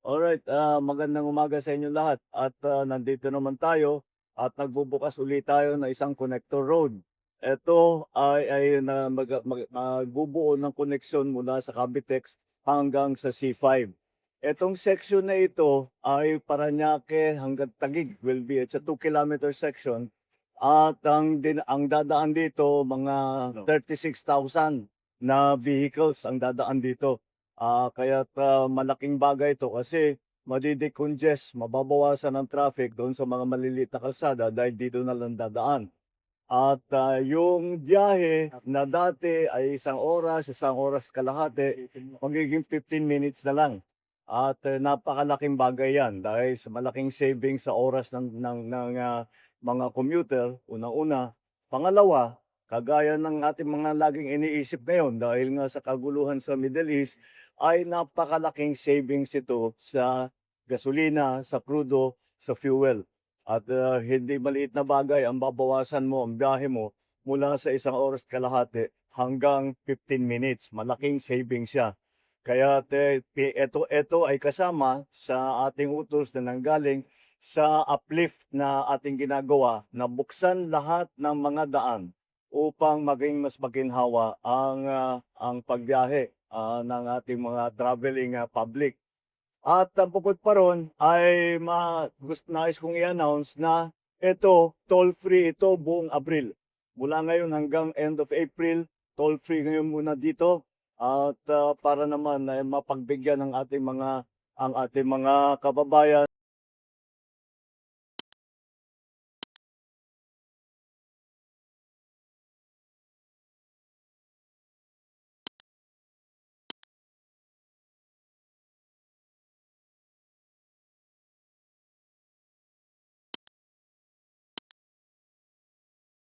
Alright, magandang umaga sa inyo lahat at nandito naman tayo at nagbubukas ulit tayo ng isang connector road. Ito ay magbubuo ng koneksyon mula sa Cavitex hanggang sa C5. Etong section na ito ay Parañaque hanggang Taguig will be it's a 2 kilometer section at ang dadaan dito mga 36,000 na vehicles ang dadaan dito. Kaya't malaking bagay ito kasi made-decongest, mababawasan ang traffic doon sa mga maliliit na kalsada dahil dito na lang dadaan. At yung biyahe na dati ay isang oras kalahati, magiging 15 minutes na lang. At napakalaking bagay yan dahil sa malaking savings sa oras ng mga commuter, unang-una. Pangalawa, kagaya ng ating mga laging iniisip ngayon dahil nga sa kaguluhan sa Middle East, ay napakalaking savings ito sa gasolina, sa crudo, sa fuel. At hindi maliit na bagay ang babawasan mo ang biyahe mo mula sa isang oras kalahati hanggang 15 minutes. Malaking savings siya. Kaya ito ay kasama sa ating utos na nanggaling sa uplift na ating ginagawa na buksan lahat ng mga daan upang maging mas maginhawa ang pagbiyahe ng ating mga traveling public. At ang bukod pa ron ay nais kong i-announce na ito, toll-free ito buong Abril. Mula ngayon hanggang end of April, toll-free ngayon muna dito. At para naman ay mapagbigyan ng ang ating mga kababayan